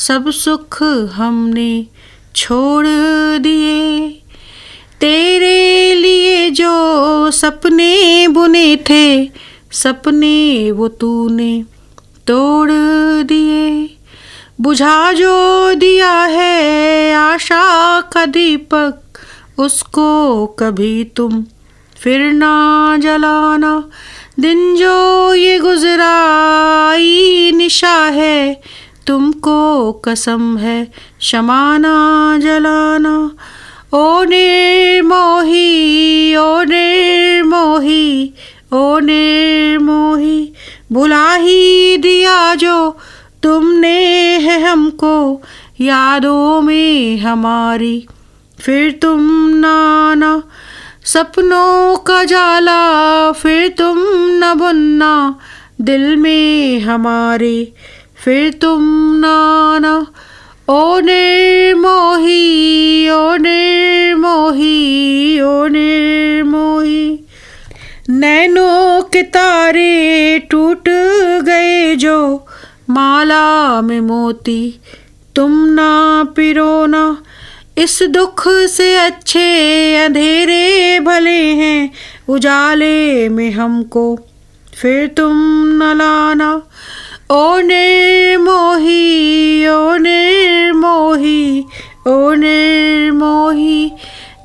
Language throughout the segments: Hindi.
सब सुख हमने छोड़ दिए। तेरे लिए जो सपने बुने थे, सपने वो तूने तोड़ दिए। बुझा जो दिया है आशा का दीपक, उसको कभी तुम फिर ना जलाना। दिन जो ये गुजराई निशा है, तुमको कसम है क्षमा ना जलाना। ओ निर्मोही, ओ निर्मोही, ओ निर्मोही, भुला ही दिया जो तुमने है हमको, यादों में हमारी फिर तुम ना आना। सपनों का जाला फिर तुम न बुनना, दिल में हमारे फिर तुम ना आना। ओ निर्मोही, ओ निर्मोही, ओ निर्मोही, नैनों के तारे टूट गए जो, माला में मोती तुम ना पिरोना। इस दुख से अच्छे अंधेरे भले हैं, उजाले में हमको फिर तुम न लाना। ओ निर्मोही, ओ निर्मोही, ओ निर्मोही,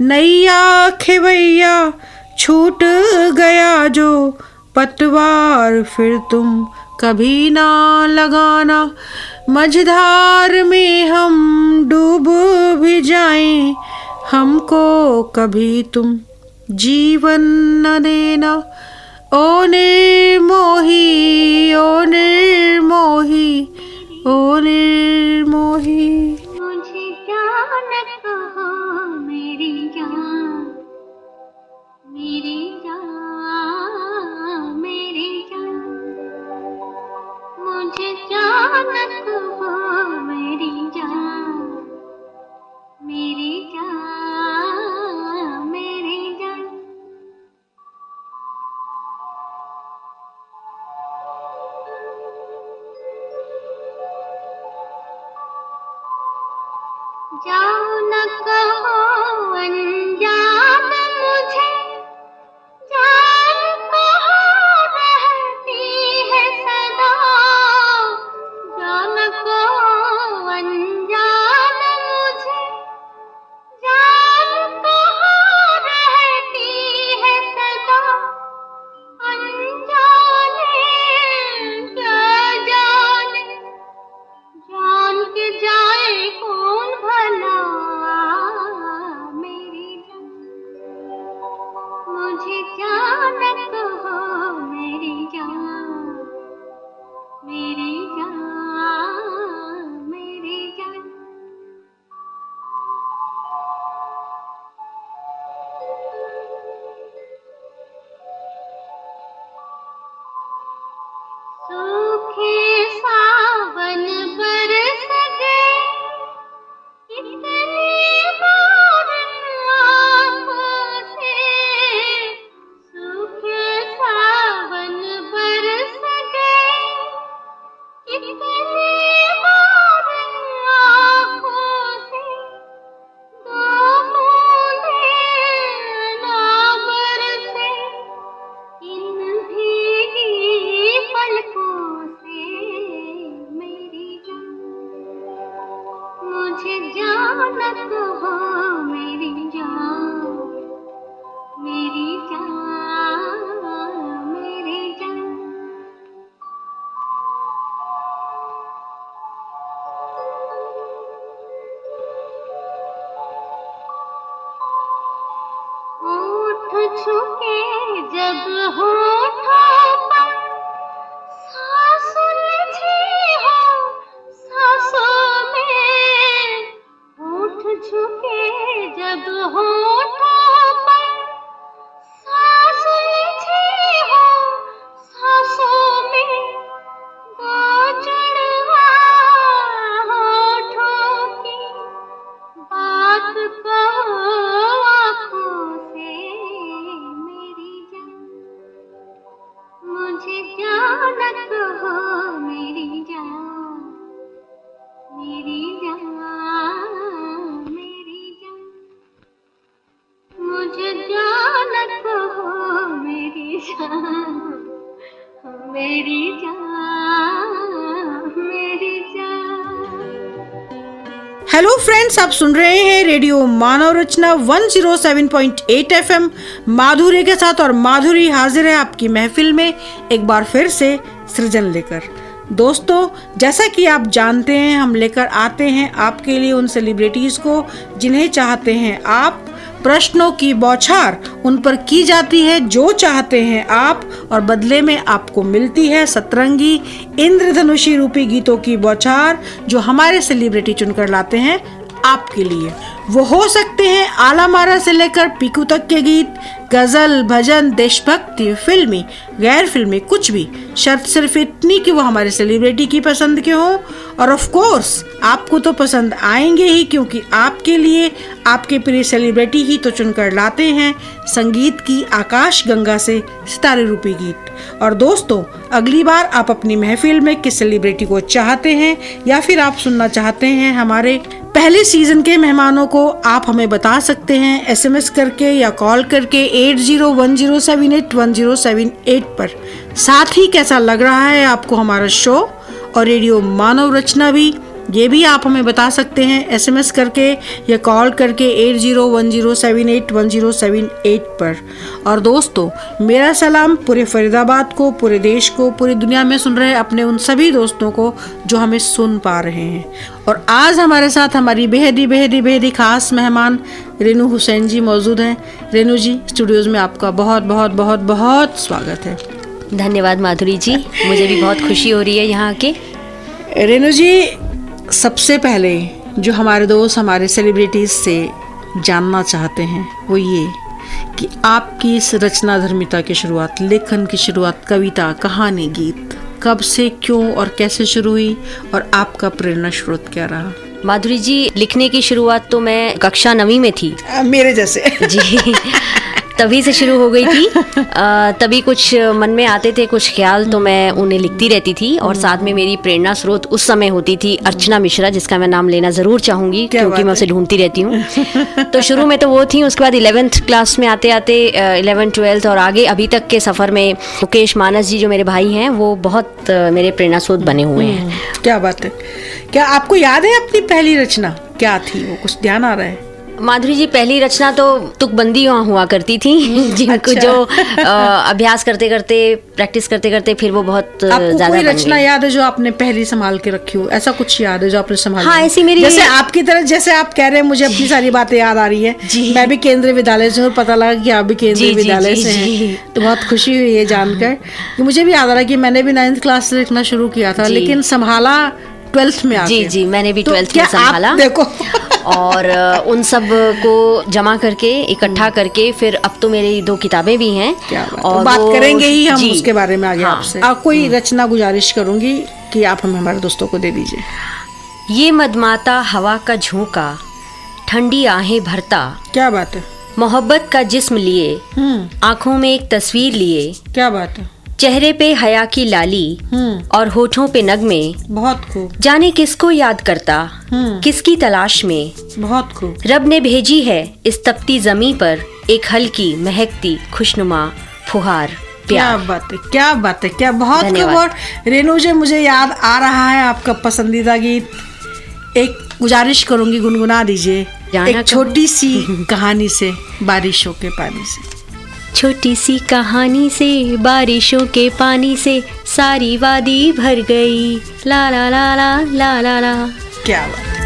नैया खेवैया छूट गया जो, पतवार फिर तुम कभी ना लगाना। मझधार में हम डूब भी जाएं, हमको कभी तुम जीवन न देना। ओ निर्मोही, ओ निर्मोही, ओ निर्मोही। मुझे जान कहो मेरी जान, मेरी जान, मेरी जान, मुझे जान कहो मेरी जान, मेरी जान, मेरी जान। जाओ न कहो अनजान मुझे, जान कहो रहती है सदा। जाओ न कहो अनजान मुझे, जान कहो रहती है सदा। अनजाने क्या जाने, जान के जाए कौन भला। मेरी जान, मुझे जान कहो मेरी जान, मेरी जान, मेरी जान। सूखे सावन बरस गए, कितने बार आँखों से। सूखे सावन बरस गए, कितने बार आँखों से। दो बूंदें ना बरसे इन भीगी पलकों से। मेरी जान, मुझे जान कहो मेरी जान, मेरी जान, मेरी जान। होठ छुके जब होठों पर, सांस उलझी हो सांसों में। होठ छुके जब होठों पर, सांस उलझी हो सांसों में। दो जुड़वा होठों की बात कहो आँखों से। मेरी जान, मुझे जान कहो मेरी जान, मेरी मेरी जान, मेरी जान। हेलो फ्रेंड्स, आप सुन रहे हैं रेडियो मानव रचना 107.8 FM माधुरी के साथ, और माधुरी हाजिर है आपकी महफिल में एक बार फिर से सृजन लेकर। दोस्तों, जैसा कि आप जानते हैं, हम लेकर आते हैं आपके लिए उन सेलिब्रिटीज को जिन्हें चाहते हैं आप। प्रश्नों की बौछार उन पर की जाती है जो चाहते हैं आप, और बदले में आपको मिलती है सतरंगी इंद्रधनुषी रूपी गीतों की बौछार जो हमारे सेलिब्रिटी चुनकर लाते हैं आपके लिए। वो हो सकते हैं आला मारा से लेकर पीकू तक के गीत, गजल, भजन, देशभक्ति, फिल्मी, गैर फिल्मी, कुछ भी। शर्त सिर्फ इतनी कि वो हमारे सेलिब्रिटी की पसंद के हों, और ऑफ कोर्स आपको तो पसंद आएंगे ही, क्योंकि आपके लिए आपके प्रिय सेलिब्रिटी ही तो चुनकर लाते हैं संगीत की आकाश गंगा से सितारे रूपी गीत। और दोस्तों, अगली बार आप अपनी महफिल में किस सेलिब्रिटी को चाहते हैं या फिर आप सुनना चाहते हैं हमारे पहले सीजन के मेहमानों को, आप हमें बता सकते हैं SMS करके या कॉल करके 8010781078 पर। साथ ही कैसा लग रहा है आपको हमारा शो और रेडियो मानव रचना भी, ये भी आप हमें बता सकते हैं SMS करके या कॉल करके 8010781078 पर। और दोस्तों, मेरा सलाम पूरे फरीदाबाद को, पूरे देश को, पूरी दुनिया में सुन रहे अपने उन सभी दोस्तों को जो हमें सुन पा रहे हैं। और आज हमारे साथ हमारी बेहदी खास मेहमान रेनू हुसैन जी मौजूद हैं। रेनू जी, स्टूडियोज में आपका बहुत बहुत बहुत बहुत स्वागत है। धन्यवाद माधुरी जी, मुझे भी बहुत खुशी हो रही है यहाँ के। रेनू जी, सबसे पहले जो हमारे दोस्त हमारे सेलिब्रिटीज से जानना चाहते हैं वो ये कि आपकी इस रचना धर्मिता की शुरुआत, लेखन की शुरुआत, कविता, कहानी, गीत कब से, क्यों और कैसे शुरू हुई, और आपका प्रेरणा स्रोत क्या रहा? माधुरी जी, लिखने की शुरुआत तो मैं कक्षा 9वीं में थी। मेरे जैसे जी तभी से शुरू हो गई थी। तभी कुछ मन में आते थे कुछ ख्याल, तो मैं उन्हें लिखती रहती थी। और साथ में मेरी प्रेरणा स्रोत उस समय होती थी अर्चना मिश्रा, जिसका मैं नाम लेना जरूर चाहूंगी क्योंकि मैं उसे ढूंढती रहती हूँ। तो शुरू में तो वो थी, उसके बाद 11th क्लास में आते आते 11th 12th और आगे अभी तक के सफर में मुकेश मानस जी जो मेरे भाई हैं, वो बहुत मेरे प्रेरणा स्रोत बने हुए हैं। क्या बात है। क्या आपको याद है अपनी पहली रचना क्या थी? वो कुछ ध्यान आ रहा है? माधुरी जी, पहली रचना तो तुकबंदी हुआ करती थी जिनको अच्छा। जो अभ्यास करते करते, प्रैक्टिस करते करते फिर वो बहुत ज्यादा कोई रचना याद है जो आपने पहली संभाल के रखी हो? ऐसा कुछ याद है जो आपने संभाल? हाँ, ऐसी मेरी, जैसे आपकी तरह, जैसे आप कह रहे हैं मुझे अपनी सारी बातें याद आ रही है। मैं भी केंद्रीय विद्यालय से हूँ, पता लगा कि आप भी केंद्रीय विद्यालय से हैं, तो बहुत खुशी हुई है जानकर कि मुझे भी याद आ रहा है कि मैंने भी 9th क्लास से लिखना शुरू किया था, लेकिन संभाला 12th में आके। जी, मैंने भी 12th में संभाला। देखो और उन सब को जमा करके, इकट्ठा करके, फिर अब तो मेरी 2 किताबें भी हैं। और बात करेंगे ही हम उसके बारे में आगे। आपसे कोई रचना गुजारिश करूंगी कि आप हमें हमारे दोस्तों को दे दीजिए। ये मदमाता हवा का झोंका, ठंडी आहें भरता। क्या बात है। मोहब्बत का जिस्म लिए, आंखों में एक तस्वीर लिए। क्या बात है। चेहरे पे हया की लाली और होठों पे नगमे। बहुत खूब। जाने किसको याद करता, किसकी तलाश में। बहुत खूब। रब ने भेजी है इस तपती जमी पर एक हल्की महकती खुशनुमा फुहार प्यार। क्या बात है, क्या बात है, क्या बहुत खूब। और रेनू जी, मुझे याद आ रहा है आपका पसंदीदा गीत, एक गुजारिश करूंगी, गुनगुना दीजिए एक छोटी सी कहानी से, बारिशों के पानी से। छोटी सी कहानी से, बारिशों के पानी से, सारी वादी भर गई, ला ला ला ला ला ला ला। क्या बात है।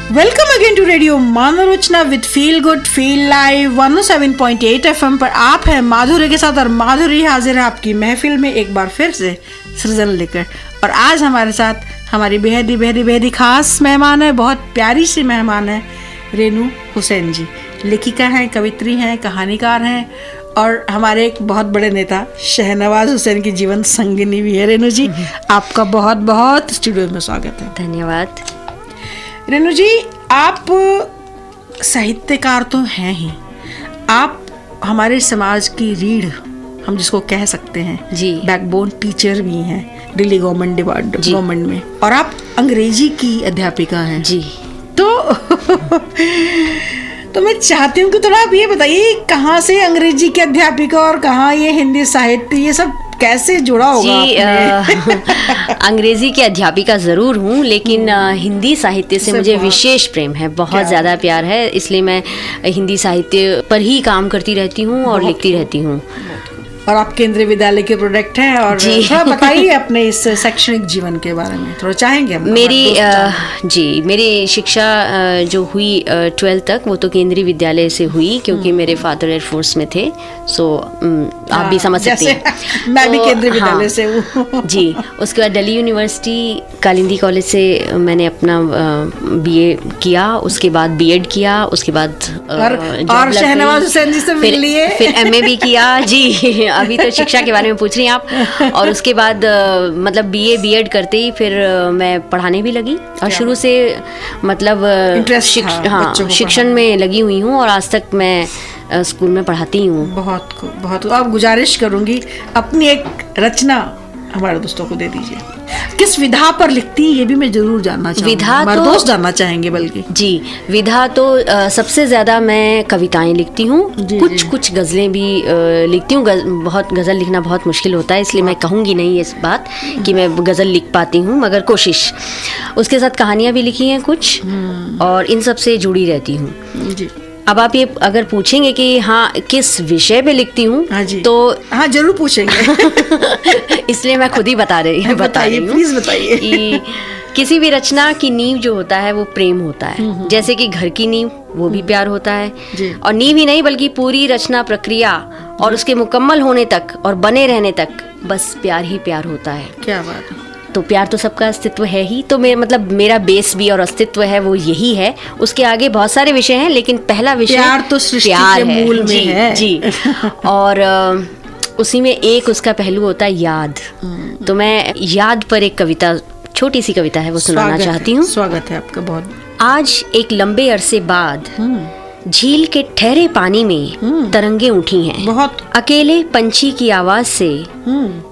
Welcome again to radio Manav Rachna with feel good feel live 107.8 FM पर आप हैं माधुरी के साथ और माधुरी हाजिर है आपकी महफिल में एक बार फिर से सृजन लेकर। और आज हमारे साथ हमारी बेहद बेहद खास मेहमान है, बहुत प्यारी सी मेहमान है रेनू हुसैन जी। लेखिका हैं, कवित्री हैं, कहानीकार हैं और हमारे एक बहुत बड़े नेता शहनवाज हुसैन की जीवन संगिनी भी है। रेनू जी, आपका बहुत बहुत स्टूडियो में स्वागत है। धन्यवाद। रेनू जी, आप साहित्यकार तो हैं ही, आप हमारे समाज की रीढ़ हम जिसको कह सकते हैं जी, बैकबोन टीचर भी हैं दिल्ली गवर्नमेंट में, और आप अंग्रेजी की अध्यापिका हैं जी। तो मैं चाहती हूँ कि थोड़ा आप ये बताइए कहाँ से अंग्रेजी की अध्यापिका और कहाँ ये हिंदी साहित्य, ये सब कैसे जुड़ा होगा जी? अंग्रेजी की अध्यापिका ज़रूर हूँ, लेकिन हिंदी साहित्य से मुझे विशेष प्रेम है, बहुत ज़्यादा प्यार है। इसलिए मैं हिंदी साहित्य पर ही काम करती रहती हूँ और लिखती रहती हूँ। और आप केंद्रीय विद्यालय के प्रोडक्ट हैं, और थोड़ा बताइए अपने इस शैक्षणिक जीवन के बारे में थोड़ा चाहेंगे हम। मेरी शिक्षा जो हुई 12th तक वो तो केंद्रीय विद्यालय से हुई, क्योंकि मेरे फादर एयरफोर्स में थे। सो आप भी समझ सकते हैं मैं भी केंद्रीय विद्यालय से हूँ। जी। उसके बाद दिल्ली यूनिवर्सिटी कालिंदी कॉलेज से मैंने अपना BA किया, उसके बाद B.Ed किया, उसके बाद और शहनवाज हुसैन जी से मिल लिए, फिर MA भी किया। जी, अभी तो शिक्षा के बारे में पूछ रही हैं आप। और उसके बाद मतलब BA B.Ed करते ही फिर मैं पढ़ाने भी लगी, और शुरू से मतलब शिक्षण में लगी हुई हूँ, और आज तक मैं स्कूल में पढ़ाती हूँ। बहुत अब गुजारिश करूंगी अपनी एक रचना हमारे दोस्तों को दे दीजिए। किस विधा पर लिखती हैं ये भी मैं जरूर जानना चाहूँगी, हमारे दोस्त जानना चाहेंगे। बल्कि जी, विधा तो सबसे ज़्यादा मैं कविताएं लिखती हूँ, कुछ गज़लें भी लिखती हूँ। बहुत गज़ल लिखना बहुत मुश्किल होता है, इसलिए मैं कहूँगी नहीं इस बात कि मैं गज़ल लिख पाती हूँ, मगर कोशिश। उसके साथ कहानियाँ भी लिखी हैं कुछ, और इन सब से जुड़ी रहती हूँ जी। अब आप ये अगर पूछेंगे कि हाँ किस विषय पे लिखती हूँ, तो हाँ जरूर पूछेंगे। इसलिए मैं खुद ही बता रही हूँ। प्लीज बताइए। किसी भी रचना की नींव जो होता है वो प्रेम होता है। जैसे कि घर की नींव, वो भी प्यार होता है, और नींव ही नहीं बल्कि पूरी रचना प्रक्रिया और उसके मुकम्मल होने तक और बने रहने तक बस प्यार ही प्यार होता है। क्या बात है। तो प्यार तो सबका अस्तित्व है ही, तो मेरा बेस भी और अस्तित्व है वो यही है। उसके आगे बहुत सारे विषय हैं, लेकिन पहला विषय प्यार तो सृष्टि के मूल में है। जी। और उसी में एक उसका पहलू होता है याद। तो मैं याद पर एक कविता, छोटी सी कविता है, वो सुनाना चाहती हूँ। स्वागत है आपका बहुत। आज एक लंबे अरसे बाद झील के ठहरे पानी में तरंगे उठी हैं। बहुत अकेले पंछी की आवाज से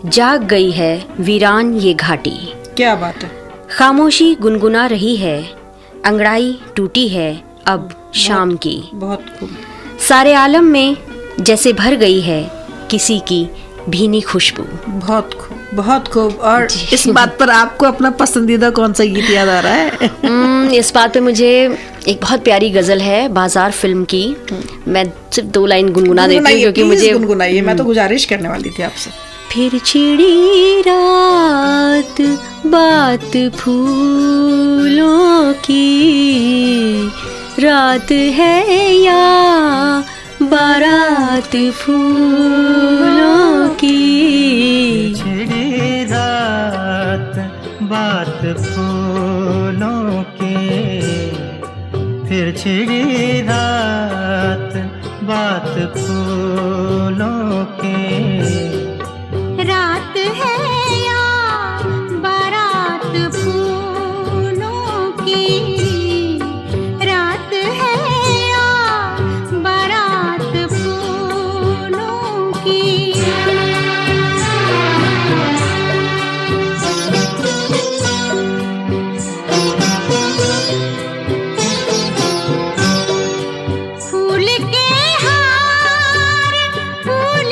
जाग गई है वीरान ये घाटी। क्या बात है। खामोशी गुनगुना रही है, अंगड़ाई टूटी है अब शाम की। बहुत खूब। सारे आलम में जैसे भर गई है किसी की भीनी खुशबू। बहुत खूब, बहुत खूब। और इस बात पर आपको अपना पसंदीदा कौन सा गीत याद आ रहा है? इस बात पे मुझे एक बहुत प्यारी गजल है बाजार फिल्म की। मैं सिर्फ 2 लाइन गुनगुना देती हूँ, क्योंकि मुझे गुनगुनाइए, मैं तो गुजारिश करने वाली थी आपसे। फिर छिड़ी रात बात फूलों की, रात है या बारात फूलों की। छिड़ी रात बात फूलों की, फिर छिड़ी रात बात फूलों की। रात है या बारात फूलों की, रात है या बारात फूलों की। फूल के हार फूल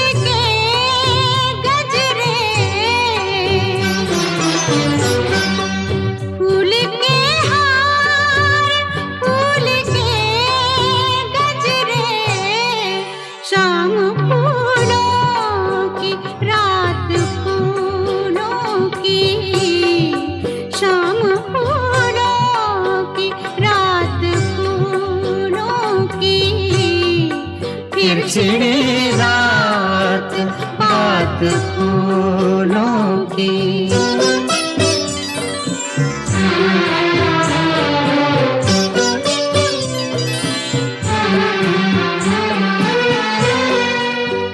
छिड़ी रात बात फूलों की।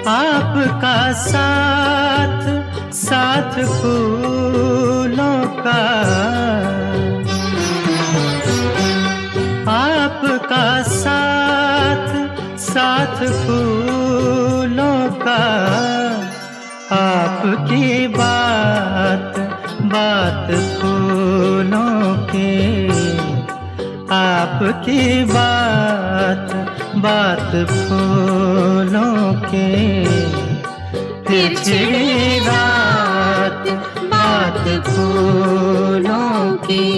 आपका साथ साथ फूलों का, आपका साथ साथ फूलों का, आपकी बात बात फूलों की, आपकी बात बात फूलों की। फिर छिड़ी रात बात फूलों की।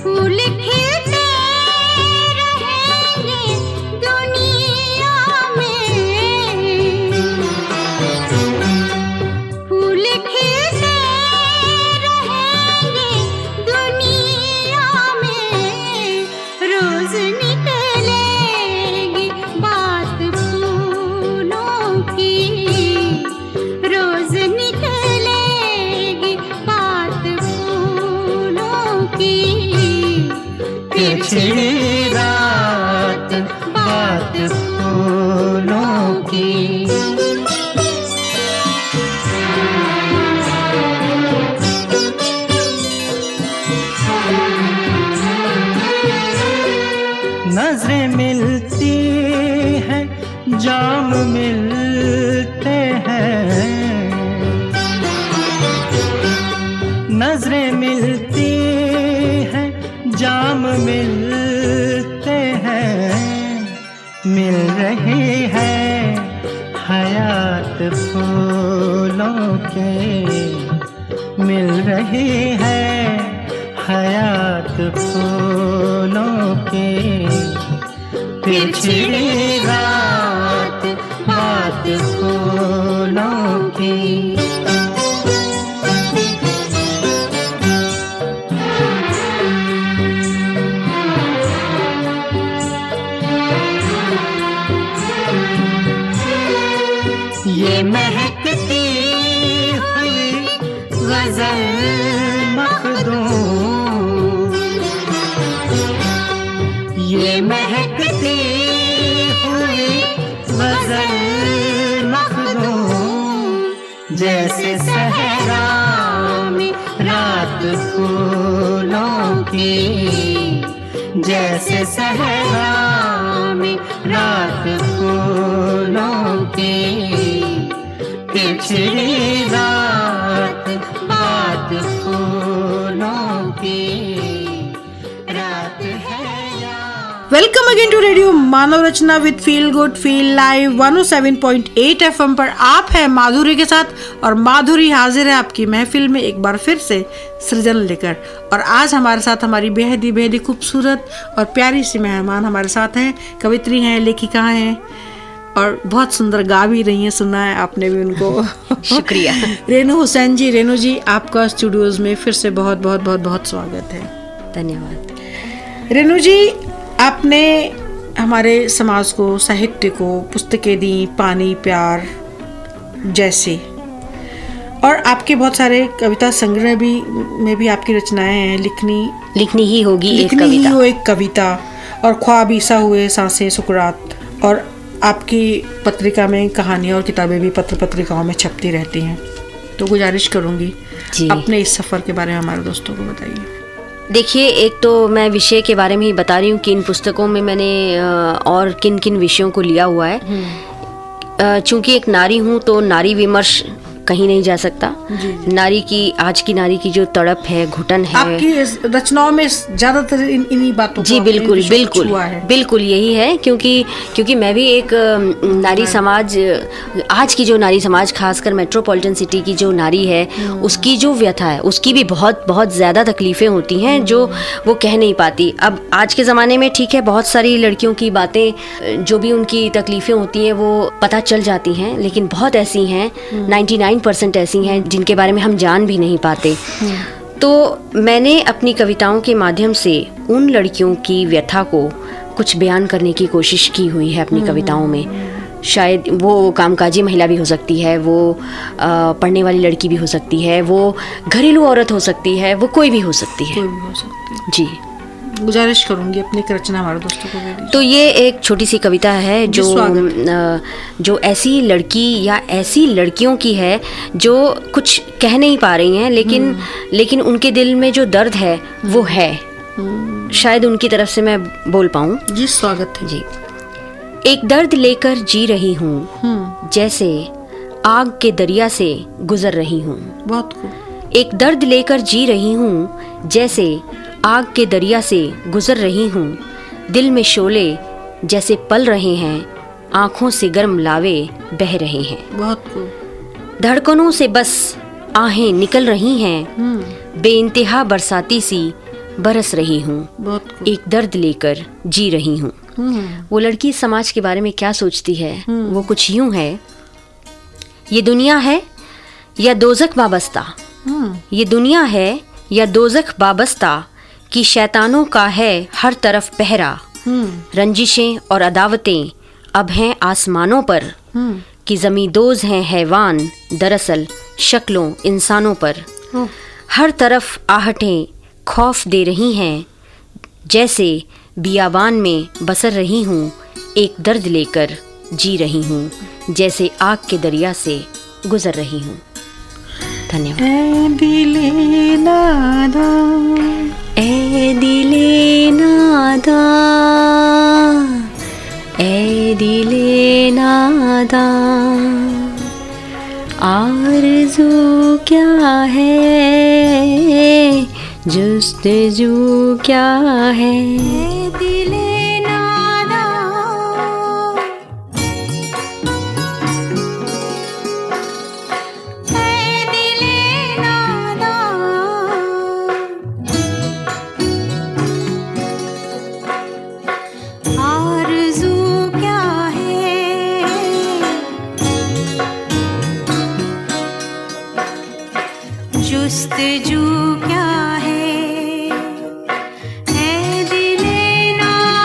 फूल खिलते रहेंगे दुनिया में, फूल खिलते रहेंगे दुनिया में। रोज निकलेगी बात फूलों की, रोज निकलेगी बात फूलों की। फिर छिड़ी रात बात फूलों की। नजरें मिलती हैं, जाम मिलते हैं, नजरें मिलती हैं, जाम मिलते हैं। मिल रही है हयात फूलों के, मिल रही है हयात फूलों के। फिर छिड़ी रात बात फूलों की। ये महकती हुई गजल मखदूम, ये महकती हुई गजल मखदूम। जैसे सहरा में रात फूलों की, जैसे सहरा में रात फूलों की। फिर छिड़ी रात बात फूलों की। रात है या welcome again to radio Manav Rachna with feel good feel live 107.8 FM पर आप है माधुरी के साथ, और माधुरी हाजिर है आपकी महफिल में एक बार फिर से सृजन लेकर। और आज हमारे साथ हमारी बेहद ही खूबसूरत और प्यारी सी मेहमान हमारे साथ हैं। कवित्री हैं, लेखिका हैं और बहुत सुंदर गा भी रही हैं, सुना है आपने भी उनको। शुक्रिया। रेनू हुसैन जी, रेनू जी आपका स्टूडियोज में फिर से बहुत बहुत बहुत बहुत स्वागत है। धन्यवाद। रेनू जी, आपने हमारे समाज को, साहित्य को पुस्तकें दी, पानी प्यार जैसे, और आपके बहुत सारे कविता संग्रह भी में भी आपकी रचनाएं हैं। लिखनी ही होगी एक लिखनी ही कविता। हो एक कविता, और ख्वाब ईसा हुए सांसें सुकरात, और आपकी पत्रिका में कहानियाँ और किताबें भी पत्र पत्रिकाओं में छपती रहती हैं। तो गुजारिश करूँगी जी, अपने इस सफ़र के बारे में हमारे दोस्तों को बताइए। देखिए, एक तो मैं विषय के बारे में ही बता रही हूँ कि इन पुस्तकों में मैंने और किन किन विषयों को लिया हुआ है। चूँकि एक नारी हूँ तो नारी विमर्श कहीं नहीं जा सकता। नारी की, आज की नारी की जो तड़प है, घुटन है, आपकी रचनाओं में ज्यादातर इन्हीं बातों जी बिल्कुल बिल्कुल यही है। क्योंकि मैं भी एक नारी समाज, आज की जो नारी समाज, खासकर मेट्रोपॉलिटन सिटी की जो नारी है, उसकी जो व्यथा है, उसकी भी बहुत बहुत ज़्यादा तकलीफ़ें होती हैं जो वो कह नहीं पाती। अब आज के ज़माने में ठीक है, बहुत सारी लड़कियों की बातें, जो भी उनकी तकलीफ़ें होती हैं वो पता चल जाती हैं, लेकिन बहुत ऐसी हैं, 99% ऐसी हैं जिनके बारे में हम जान भी नहीं पाते। तो मैंने अपनी कविताओं के माध्यम से उन लड़कियों की व्यथा को कुछ बयान करने की कोशिश की हुई है अपनी कविताओं में। शायद वो कामकाजी महिला भी हो सकती है, वो पढ़ने वाली लड़की भी हो सकती है, वो घरेलू औरत हो सकती है, वो कोई भी हो सकती है। कोई भी हो सकती है। जी, गुजारिश करूंगी अपनी एक रचना हमारे दोस्तों को दे दीजिए। तो ये एक छोटी सी कविता है जी, स्वागत। जो ऐसी लड़की या ऐसी लड़कियों की है जो कुछ कह नहीं पा रही हैं, लेकिन उनके दिल में जो दर्द है वो है। शायद उनकी तरफ से मैं बोल पाऊँ। जी, स्वागत है। जी। एक दर्द लेकर जी रही हूँ, जैसे आग के दरिया से गुजर रही हूँ। बहुत खूब। एक दर्द लेकर जी रही हूँ, जैसे आग के दरिया से गुजर रही हूँ। दिल में शोले जैसे पल रहे हैं, आँखों से गर्म लावे बह रहे हैं। बहुत खूब। धड़कनों से बस आहें निकल रही हैं, बेइंतहा बरसाती सी बरस रही हूँ। बहुत खूब। एक दर्द लेकर जी रही हूँ। वो लड़की समाज के बारे में क्या सोचती है, वो कुछ यूं है। ये दुनिया है या दोज़ख वाबस्ता, ये दुनिया है या दोज़ख वाबस्ता, कि शैतानों का है हर तरफ पहरा। रंजिशें और अदावतें अब हैं आसमानों पर, कि ज़मींदोज़ हैं हैवान दरअसल शक्लों इंसानों पर। हर तरफ आहटें खौफ दे रही हैं, जैसे बियाबान में बसर रही हूँ। एक दर्द लेकर जी रही हूँ, जैसे आग के दरिया से गुजर रही हूँ। धन्यवाद। ए दिले नादा, ए दिले नादा, ए दिले नादा, आरज़ू क्या है, जुस्तजू क्या है। दिले नादा, ऐ दिले नादा, आरज़ू क्या है, जुस्तजू क्या है। ऐ दिले नादा,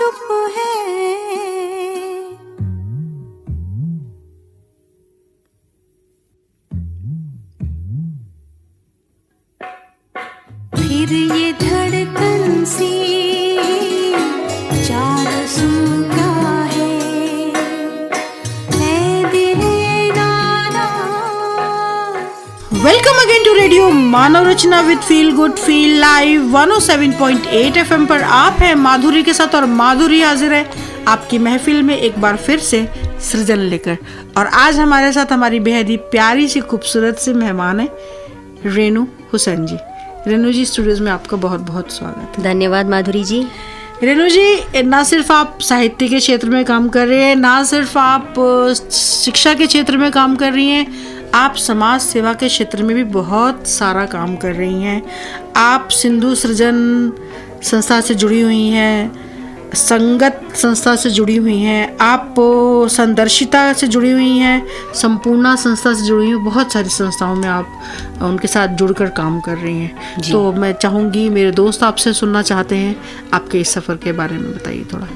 चुप है। फिर ये धड़कन सी चार सू क्या है, ऐ दिले नादा। Welcome again to radio Manav Rachna with feel good feel live 107.8 FM पर आप हैं माधुरी के साथ और माधुरी हाजिर है आपकी महफिल में एक बार फिर से सृजन लेकर। और आज हमारे साथ हमारी बेहद ही प्यारी सी खूबसूरत सी मेहमान है रेनू हुसैन जी। रेनू जी, स्टूडियोज में आपका बहुत बहुत स्वागत है। धन्यवाद माधुरी जी। रेनू जी, ना सिर्फ आप साहित्य के क्षेत्र में काम कर रहे हैं, ना सिर्फ आप शिक्षा के क्षेत्र में काम कर रही हैं, आप समाज सेवा के क्षेत्र में भी बहुत सारा काम कर रही हैं। आप सिंधु सृजन संस्था से जुड़ी हुई हैं, संगत संस्था से जुड़ी हुई हैं, आप संदर्शिता से जुड़ी हुई हैं, संपूर्णा संस्था से जुड़ी हुई हैं। बहुत सारी संस्थाओं में आप उनके साथ जुड़कर काम कर रही हैं। तो मैं चाहूँगी, मेरे दोस्त आपसे सुनना चाहते हैं, आपके इस सफ़र के बारे में बताइए थोड़ा।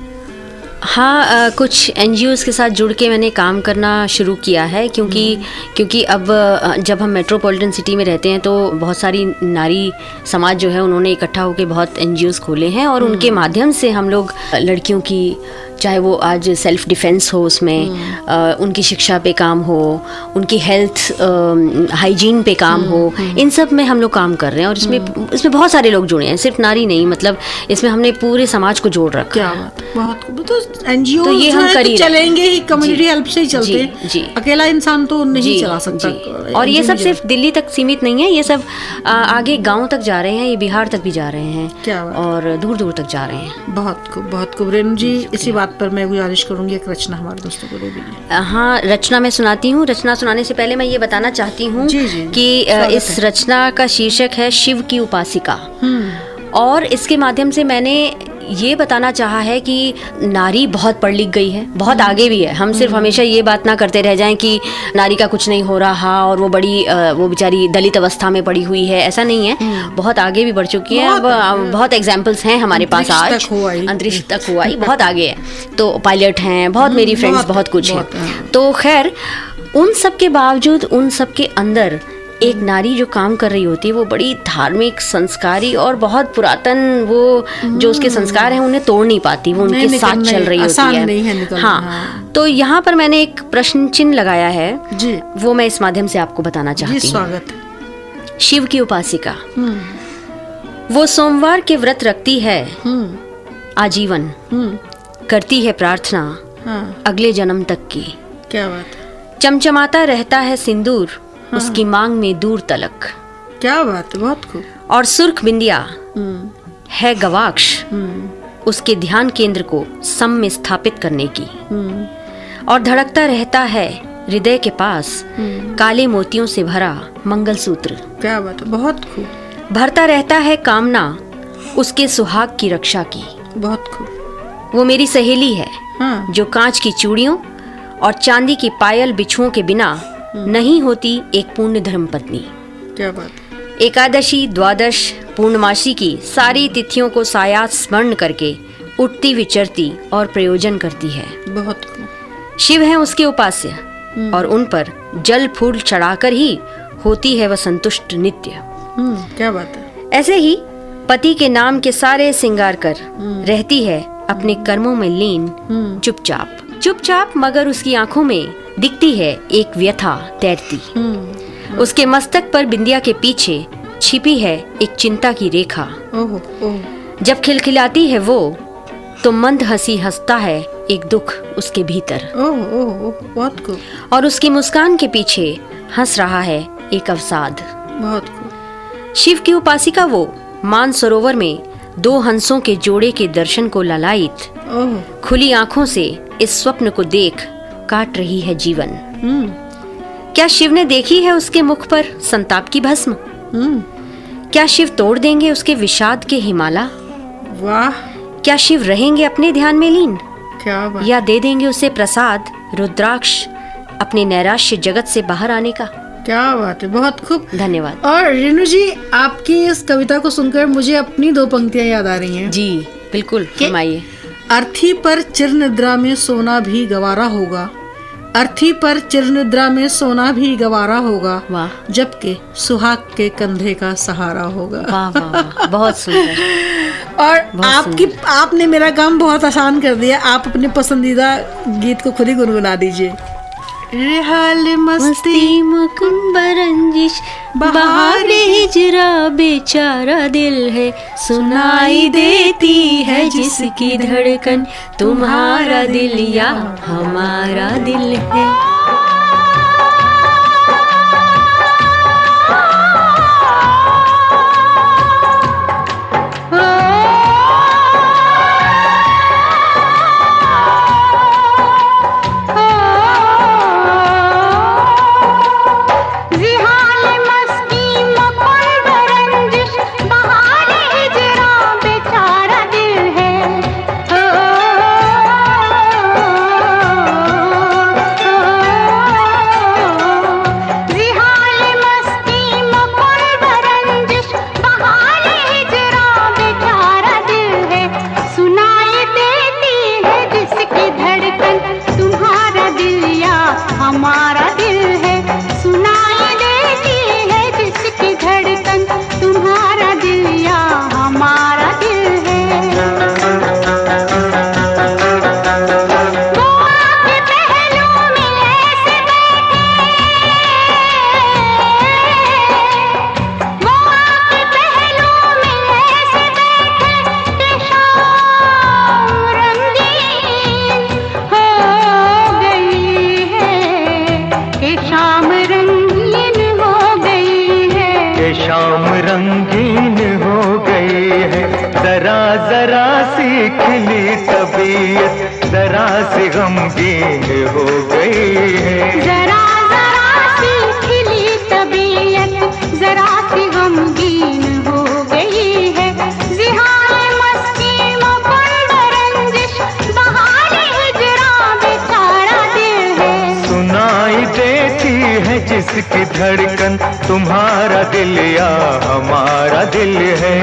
हाँ, कुछ NGOs के साथ जुड़ के मैंने काम करना शुरू किया है, क्योंकि अब जब हम मेट्रोपॉलिटन सिटी में रहते हैं तो बहुत सारी नारी समाज जो है उन्होंने इकट्ठा होकर बहुत NGOs खोले हैं और उनके माध्यम से हम लोग लड़कियों की, चाहे वो आज सेल्फ डिफेंस हो उसमें, उनकी शिक्षा पे काम हो, उनकी हेल्थ हाइजीन पे काम हो, इन सब में हम लोग काम कर रहे हैं। और इसमें बहुत सारे लोग जुड़े हैं, सिर्फ नारी नहीं, मतलब इसमें हमने पूरे समाज को जोड़ रखा। क्या बात, बहुत तो NGO तो ये हम कर ही चलेंगे ही, कम्युनिटी हेल्प से ही चलते हैं। जी। अकेला इंसान तो नहीं चला सकता। और ये सब सिर्फ दिल्ली तक सीमित नहीं है, ये सब आगे गाँव तक जा रहे हैं, ये बिहार तक भी जा रहे हैं। क्या बात। और दूर दूर तक जा रहे हैं। बहुत खूब रेनू जी, इसी बात पर मैं गुजारिश करूंगी, एक रचना हमारे दोस्तों को दे दीजिए। हाँ, रचना मैं सुनाती हूँ। रचना सुनाने से पहले मैं ये बताना चाहती हूँ कि इस रचना का शीर्षक है शिव की उपासिका। और इसके माध्यम से मैंने ये बताना चाहा है कि नारी बहुत पढ़ लिख गई है, बहुत आगे भी है। हम सिर्फ हमेशा ये बात ना करते रह जाएं कि नारी का कुछ नहीं हो रहा और वो वो बेचारी दलित अवस्था में पड़ी हुई है, ऐसा नहीं है। बहुत आगे भी बढ़ चुकी है। अब बहुत एग्जाम्पल्स हैं हमारे पास, आज अंतरिक्ष तक हुआ ही, बहुत आगे है। तो पायलट हैं, बहुत मेरी फ्रेंड्स, बहुत कुछ है। तो खैर, उन सब के बावजूद, उन सब के अंदर एक नारी जो काम कर रही होती है वो बड़ी धार्मिक, संस्कारी और बहुत पुरातन, वो जो उसके संस्कार हैं उन्हें तोड़ नहीं पाती, वो उनके साथ चल रही होती है। हाँ, तो यहाँ पर मैंने एक प्रश्न चिन्ह लगाया है जी, वो मैं इस माध्यम से आपको बताना चाहती हूँ। स्वागत है। शिव की उपासिका। वो सोमवार के व्रत रखती है आजीवन, करती है प्रार्थना अगले जन्म तक की। क्या बात। चमचमाता रहता है सिंदूर उसकी मांग में दूर तलक। क्या बात है, बहुत खूब। और सुर्ख बिंदिया है गवाक्ष उसके ध्यान केंद्र को सम में स्थापित करने की। और धड़कता रहता है हृदय के पास काले मोतियों से भरा मंगलसूत्र। क्या बात है, बहुत खूब। भरता रहता है कामना उसके सुहाग की रक्षा की। बहुत खूब। वो मेरी सहेली है जो कांच की चूड़ियों और चांदी की पायल बिछुओं के बिना नहीं होती एक पूर्ण धर्म पत्नी। क्या बात। एकादशी, द्वादश, पूर्णमासी की सारी तिथियों को सायात स्मरण करके उठती विचरती और प्रयोजन करती है। बहुत खूब। शिव है उसके उपास्य और उन पर जल फूल चढ़ाकर ही होती है वह संतुष्ट नित्य। क्या बात है। ऐसे ही पति के नाम के सारे श्रृंगार कर रहती है अपने कर्मों में लीन, चुपचाप मगर उसकी आंखों में दिखती है एक व्यथा तैरती। उसके मस्तक पर बिंदिया के पीछे छिपी है एक चिंता की रेखा। जब खिलखिलाती है वो तो मंद हंसी हंसता है एक दुख उसके भीतर। बहुत खूब। और उसकी मुस्कान के पीछे हंस रहा है एक अवसाद। बहुत खूब। शिव की उपासिका वो मानसरोवर में दो हंसों के जोड़े के दर्शन को ललायित खुली आंखों से इस स्वप्न को देख काट रही है जीवन। क्या शिव ने देखी है उसके मुख पर संताप की भस्म? क्या शिव तोड़ देंगे उसके विषाद के हिमाला? वाह। क्या शिव रहेंगे अपने ध्यान में लीन? क्या बात। या दे देंगे उसे प्रसाद रुद्राक्ष अपने नैराश्य जगत से बाहर आने का? क्या बात है, बहुत खूब। धन्यवाद। और रेनू जी, आपकी इस कविता को सुनकर मुझे अपनी दो पंक्तियां याद आ रही हैं। जी बिल्कुल, फरमाइए। अर्थी पर चिरनिद्रा में सोना भी गवारा होगा, अर्थी पर चिरनिद्रा में सोना भी गवारा होगा, वाह जबकि सुहाग के कंधे का सहारा होगा। वाह वाह वाह, बहुत सुंदर। और आपने मेरा काम बहुत आसान कर दिया। आप अपने पसंदीदा गीत को खुद ही गुनगुना दीजिए। रेहाल मस्ती मुकुंब रंजिश बहारे हिजरा बेचारा दिल है, सुनाई देती है जिसकी धड़कन, तुम्हारा दिल या हमारा दिल है। शाम रंगीन हो गई है, जरा जरा सी खिली तबीयत जरा सी गमगीन हो गई है, जरा जरा सी खिली तबीयत जरा सी गमगीन हो गई है। जिहाए मस्ती मुकुंद रंजिश बहारे हिजरा बेचारा दिल है, सुनाई देती है जिसकी धड़कन, तुम्हारा दिल या हमारा दिल है।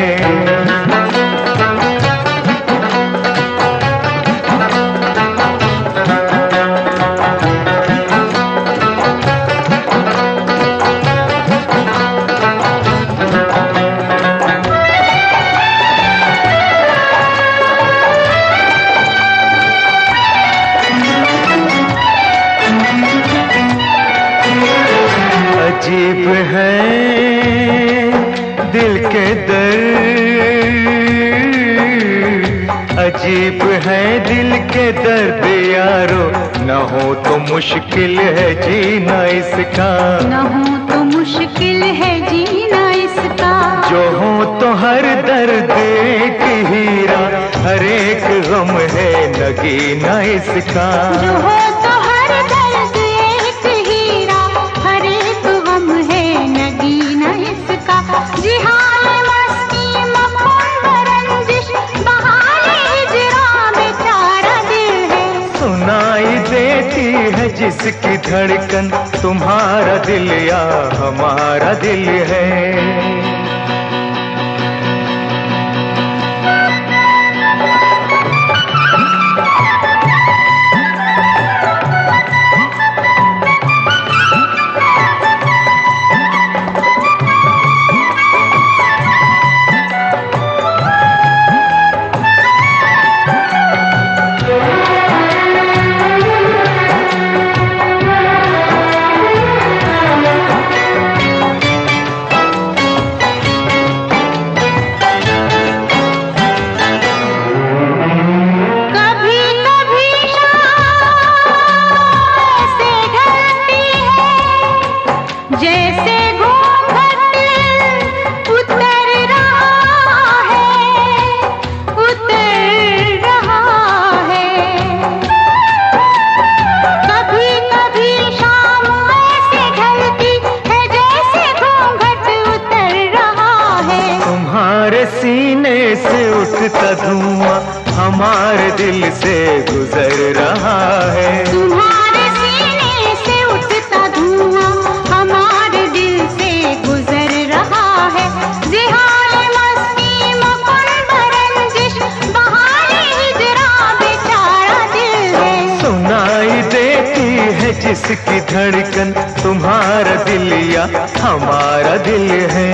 अजीब है दिल के दर्द, अजीब है दिल के दर्द यारो, न हो तो मुश्किल है जीना इसका, न हो तो मुश्किल है जीना इसका, जो हो तो हर दर्द एक हीरा, हर एक गम है नगीना इसका, जो हो तो हर दर्द एक हीरा, हर एक गम है नगीना इसका। जिहाए मस्ती मुकुंद रंजिश बहारे हिजरा बेचारा दिल है, सुनाई देती है जिसकी धड़कन, तुम्हारा दिल या हमारा दिल है। सीने से उठता धुआं हमारे दिल से गुजर रहा है, तुम्हारे सीने से उठता धुआं हमारे दिल से गुजर रहा है। जिहाए मस्ती मुकुंद रंजिश बहारे हिजरा जिसकी धड़कन तुम्हारा दिल या हमारा दिल है।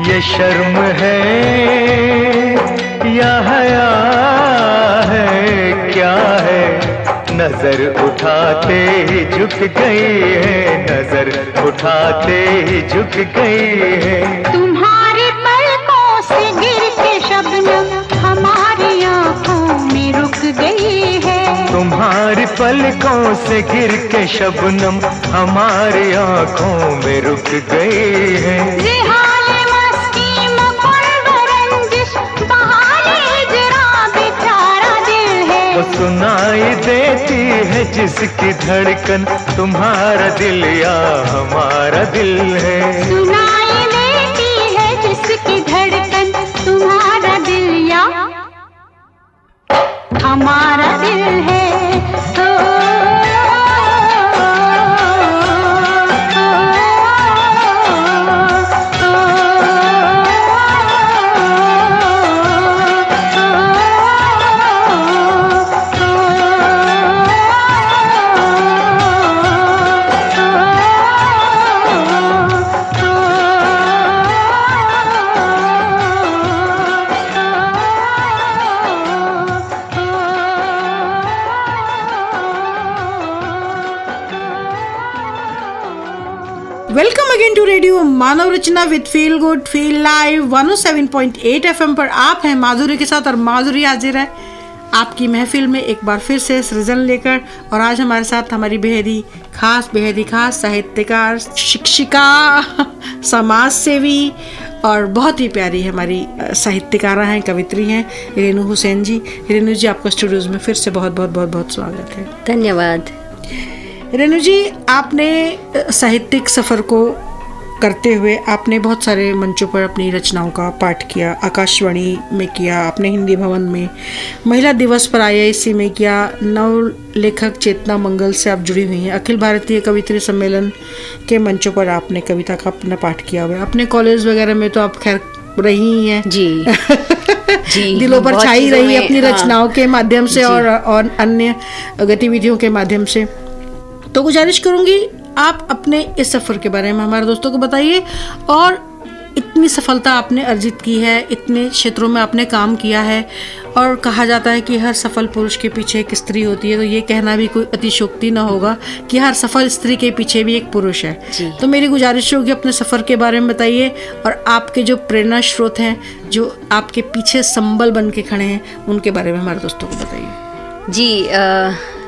ये शर्म है या हया है, क्या है? नजर उठाते ही झुक गई है, नजर उठाते ही झुक गई है। तुम्हारी पलकों से गिर के शबनम हमारी आंखों में रुक गई है। तुम्हारी पलकों से गिर के शबनम हमारी आंखों में रुक गई है। वो सुनाई देती है जिसकी धड़कन तुम्हारा दिल या हमारा दिल है। सुनाई देती है जिसकी धड़कन तुम्हारा दिल या हमारा दिल है। Welcome again to radio Manav Rachna with feel good feel live 107.8 FM पर आप हैं माधुरी के साथ और माधुरी हाजिर है आपकी महफिल में एक बार फिर से सृजन लेकर। और आज हमारे साथ हमारी बेहद खास साहित्यकार, शिक्षिका, समाज सेवी और बहुत ही प्यारी हमारी साहित्यकारा हैं, कवित्री हैं रेनू हुसैन जी। रेनू जी, आपका स्टूडियोज में फिर से बहुत स्वागत है। धन्यवाद। रेनू जी, आपने साहित्यिक सफ़र को करते हुए आपने बहुत सारे मंचों पर अपनी रचनाओं का पाठ किया। आकाशवाणी में किया आपने, हिंदी भवन में, महिला दिवस पर IIC में किया, नव लेखक चेतना मंगल से आप जुड़ी हुई हैं, अखिल भारतीय कवित्री सम्मेलन के मंचों पर आपने कविता का अपना पाठ किया हुआ है। अपने कॉलेज वगैरह में तो आप खैर रही ही हैं जी। जी, दिलों पर छाई रही अपनी रचनाओं के माध्यम से और अन्य गतिविधियों के माध्यम से। तो गुजारिश करूंगी आप अपने इस सफ़र के बारे में हमारे दोस्तों को बताइए। और इतनी सफलता आपने अर्जित की है, इतने क्षेत्रों में आपने काम किया है और कहा जाता है कि हर सफल पुरुष के पीछे एक स्त्री होती है, तो ये कहना भी कोई अतिशयोक्ति न होगा कि हर सफल स्त्री के पीछे भी एक पुरुष है। तो मेरी गुजारिश होगी अपने सफ़र के बारे में बताइए और आपके जो प्रेरणा स्रोत हैं, जो आपके पीछे संबल बन के खड़े हैं, उनके बारे में हमारे दोस्तों को बताइए। जी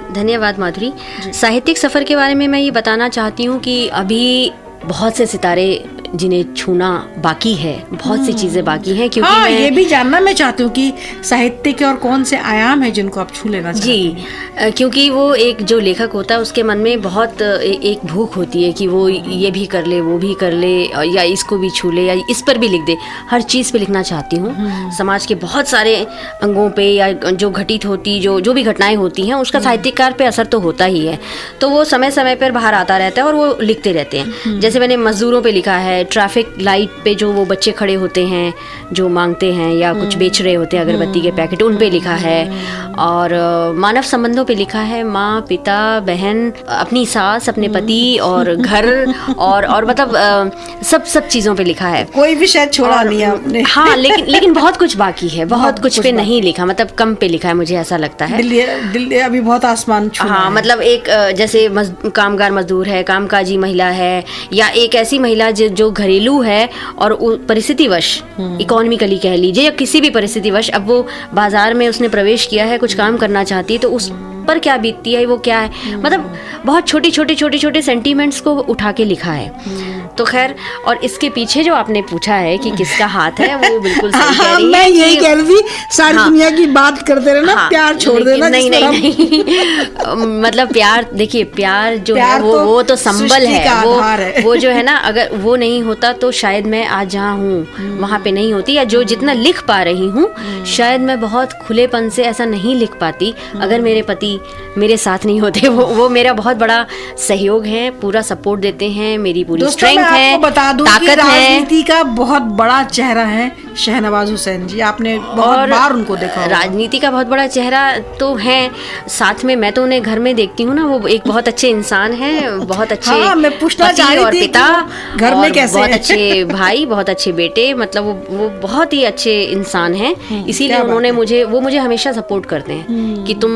धन्यवाद माधुरी। साहित्यिक सफ़र के बारे में मैं ये बताना चाहती हूँ कि अभी बहुत से सितारे जिन्हें छूना बाकी है, बहुत सी चीज़ें बाकी हैं, क्योंकि हाँ, ये भी जानना मैं चाहती हूँ कि साहित्य के और कौन से आयाम हैं जिनको आप छू लेना चाहते हैं। जी, क्योंकि वो एक जो लेखक होता है उसके मन में बहुत एक भूख होती है कि वो ये भी कर ले, वो भी कर ले, या इसको भी छू ले, या इस पर भी लिख दे। हर चीज़ पे लिखना चाहती हूँ। समाज के बहुत सारे अंगों पे या जो घटित होती जो भी घटनाएं होती हैं उसका साहित्यकार पे असर तो होता ही है, तो वो समय समय पर बाहर आता रहता है और वो लिखते रहते हैं। जैसे मैंने मजदूरों पे लिखा है, ट्रैफिक लाइट पे जो वो बच्चे खड़े होते हैं जो मांगते हैं या कुछ बेच रहे होते हैं अगरबत्ती के पैकेट, उन पे लिखा है। और मानव संबंधों पे लिखा है, माँ, पिता, बहन, अपनी सास, अपने पति और घर और मतलब सब चीज़ों पे लिखा है। कोई भी शायद छोड़ा नहीं है आपने। हाँ, लेकिन बहुत कुछ बाकी है, बहुत कुछ पे नहीं लिखा, मतलब कम पे लिखा है, मुझे ऐसा लगता है। दिल्ली अभी बहुत आसमान छूना है। मतलब एक जैसे कामगार मजदूर है, कामकाजी महिला है, या एक ऐसी महिला जो जो घरेलू है और परिस्थितिवश, इकोनॉमिकली कह लीजिए या किसी भी परिस्थितिवश, अब वो बाजार में उसने प्रवेश किया है, कुछ काम करना चाहती है, तो उस पर क्या बीतती है, वो क्या है, मतलब बहुत छोटे सेंटीमेंट्स को उठा के लिखा है। तो खैर, और इसके पीछे जो आपने पूछा है कि किसका हाथ है, वो बिल्कुल सही कह रही है। मैं यही कह रही थी, सारी दुनिया की बात करते रहना, प्यार छोड़ देना। नहीं मतलब प्यार, देखिए प्यार जो है वो तो संबल है, वो जो है ना, अगर वो नहीं होता तो शायद मैं आज जहाँ हूँ वहाँ पे नहीं होती, या जो जितना लिख पा रही हूँ शायद मैं बहुत खुलेपन से ऐसा नहीं लिख पाती अगर मेरे पति मेरे साथ नहीं होते। वो मेरा बहुत बड़ा सहयोग है, पूरा सपोर्ट देते हैं, मेरी पूरी स्ट्रेंथ है, बता दूं कि राजनीति का बहुत बड़ा चेहरा है शहनवाज हुसैन जी, आपने बहुत बार उनको देखा होगा। राजनीति का बहुत बड़ा चेहरा तो है, साथ में मैं तो उन्हें घर में देखती हूँ ना, वो एक बहुत अच्छे इंसान है, बहुत अच्छे मैं पूछना चाह रही थी और पिता, घर में कैसे बहुत अच्छे भाई, बहुत अच्छे बेटे, मतलब वो बहुत ही अच्छे इंसान हैं। इसीलिए उन्होंने मुझे हमेशा सपोर्ट करते हैं कि तुम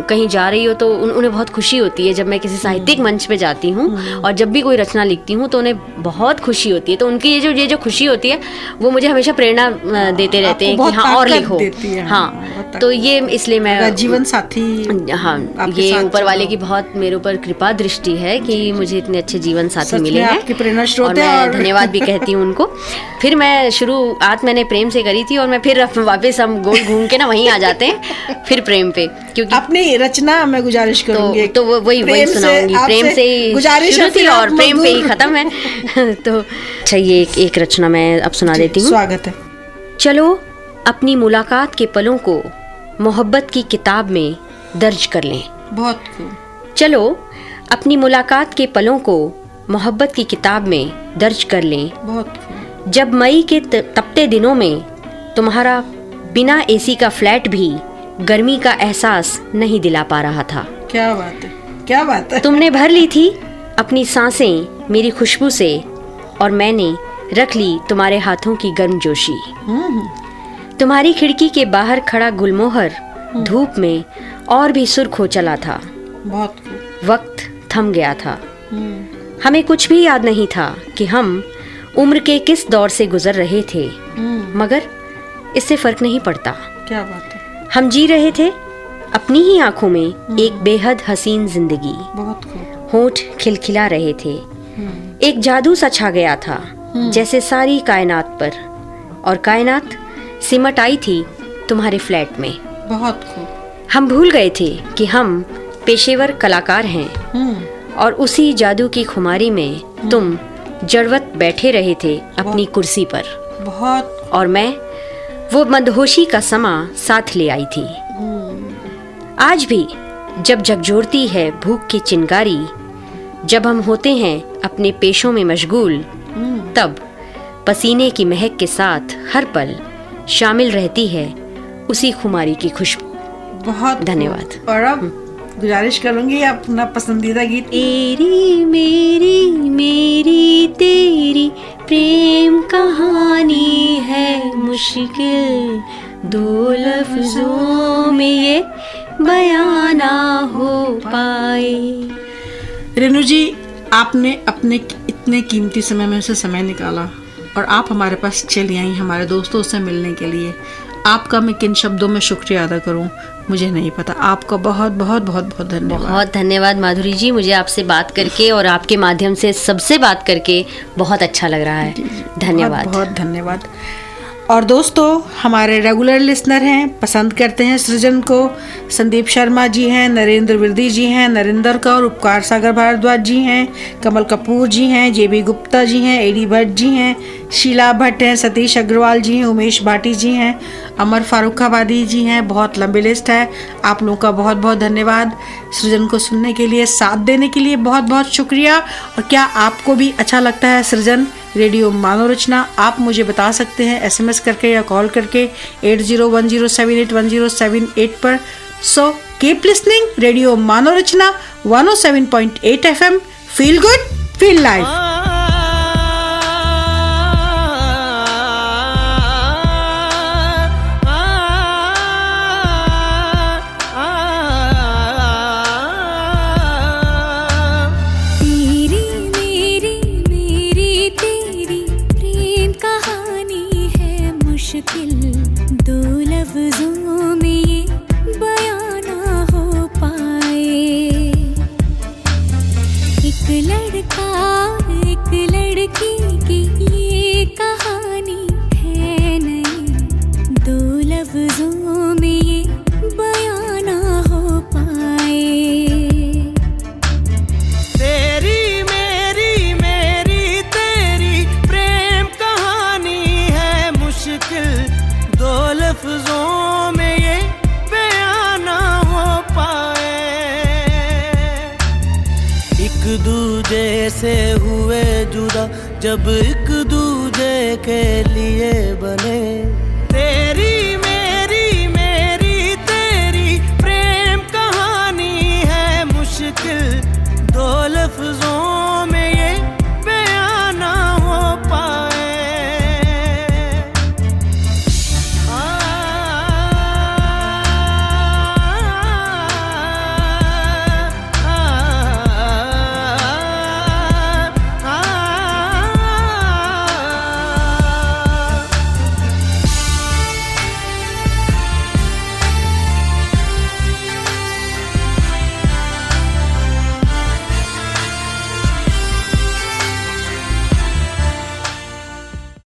कहीं जा रही हो तो उन्हें बहुत खुशी होती है जब मैं किसी साहित्यिक मंच पे जाती हूँ, और जब भी कोई रचना लिखती हूँ तो उन्हें बहुत खुशी होती है। तो उनकी ये जो खुशी होती है वो मुझे हमेशा प्रेरणा देते रहते हैं कि हाँ और लिखो। हाँ, तो ये इसलिए मैं जीवन साथी, हाँ, ये ऊपर वाले की बहुत मेरे ऊपर कृपा दृष्टि है कि मुझे इतने अच्छे जीवन साथी मिले हैं, और मैं धन्यवाद भी कहती हूँ उनको। फिर मैं शुरुआत मैंने प्रेम से करी थी, और मैं फिर वापस हम गोल घूम के ना वहीं आ जाते हैं फिर प्रेम पे, क्योंकि अपनी रचना मैं गुजारिश करूंगी तो वही सुनाऊंगी। प्रेम से ही शुरू थी और प्रेम पे ही खत्म है। तो अच्छा, ये एक रचना मैं अब सुना देती हूँ। स्वागत है। चलो अपनी मुलाकात के पलों को मोहब्बत की किताब में दर्ज कर लें। बहुत खूब। चलो अपनी मुलाकात के पलों को मोहब्बत की किताब में दर्ज कर लें। बहुत खूब। जब मई के तपते दिनों में तुम्हारा बिना एसी का फ्लैट भी गर्मी का एहसास नहीं दिला पा रहा था। क्या बात है, क्या बात है। तुमने भर ली थी अपनी सांसें मेरी खुशबू से, और मैंने रख ली तुम्हारे हाथों की गर्मजोशी। तुम्हारी खिड़की के बाहर खड़ा गुलमोहर धूप में और भी सुर्ख हो चला था। बहुत खूब। वक्त थम गया था। हमें कुछ भी याद नहीं था कि हम उम्र के किस दौर से गुजर रहे थे, मगर इससे फर्क नहीं पड़ता। क्या बात है। हम जी रहे थे अपनी ही आंखों में एक बेहद हसीन जिंदगी। बहुत खूब। होंठ खिलखिला रहे थे। एक जादू सा छा गया था जैसे सारी कायनात पर, और कायनात सिमट आई थी तुम्हारे फ्लैट में। बहुत खूब। हम भूल गए थे कि हम पेशेवर कलाकार हैं, और उसी जादू की खुमारी में तुम जड़वत बैठे रहे थे अपनी कुर्सी पर। बहुत। और मैं वो मदहोशी का समा साथ ले आई थी। आज भी जब झकझोरती है भूख की चिंगारी, जब हम होते हैं अपने पेशों में मशगूल, तब पसीने की महक के साथ हर पल शामिल रहती है उसी खुमारी की खुशबू। बहुत धन्यवाद। और अब गुजारिश करूंगी अपना पसंदीदा गीत। तेरी मेरी मेरी तेरी प्रेम कहानी है मुश्किल, दो लफ्जों में ये बयां ना हो पाए। रेनू जी, आपने अपने इतने कीमती समय में से समय निकाला और आप हमारे पास चली आई हमारे दोस्तों से मिलने के लिए। आपका मैं किन शब्दों में शुक्रिया अदा करूं मुझे नहीं पता। आपका बहुत बहुत बहुत बहुत धन्यवाद। बहुत धन्यवाद माधुरी जी, मुझे आपसे बात करके और आपके माध्यम से सबसे बात करके बहुत अच्छा लग रहा है। धन्यवाद। बहुत धन्यवाद। और दोस्तों, हमारे रेगुलर लिसनर हैं, पसंद करते हैं सृजन को। संदीप शर्मा जी हैं, नरेंद्र विरदी जी हैं, नरेंद्र कौर, उपकार सागर भारद्वाज जी हैं, कमल कपूर जी हैं, जेबी गुप्ता जी हैं, एडी भट्ट जी हैं, शीला भट्ट हैं, सतीश अग्रवाल जी हैं, उमेश भाटी जी हैं, अमर फारूखाबादी जी हैं। बहुत लंबी लिस्ट है। आप लोगों का बहुत बहुत धन्यवाद। सृजन को सुनने के लिए, साथ देने के लिए बहुत बहुत शुक्रिया। और क्या आपको भी अच्छा लगता है सृजन रेडियो मानव रचना? आप मुझे बता सकते हैं SMS करके या कॉल करके 8010781078 पर। So keep listening radio Manav रचना 107.8 FM। Feel good, feel life. तेरी मेरी मेरी तेरी मुश्किल दो लफ्जों में ये बयां ना हो पाए। एक लड़का एक लड़की की ये कहानी है नहीं, दो लफ्जों में ये बयां ना हो पाए। तेरी मेरी मेरी तेरी प्रेम कहानी है मुश्किल, दो लफ्जों में ये बयां ना हो पाए। एक दूजे से हुए जुदा जब एक दूजे के लिए बने, तेरी मेरी मेरी तेरी प्रेम कहानी है मुश्किल, दो लफ्जों में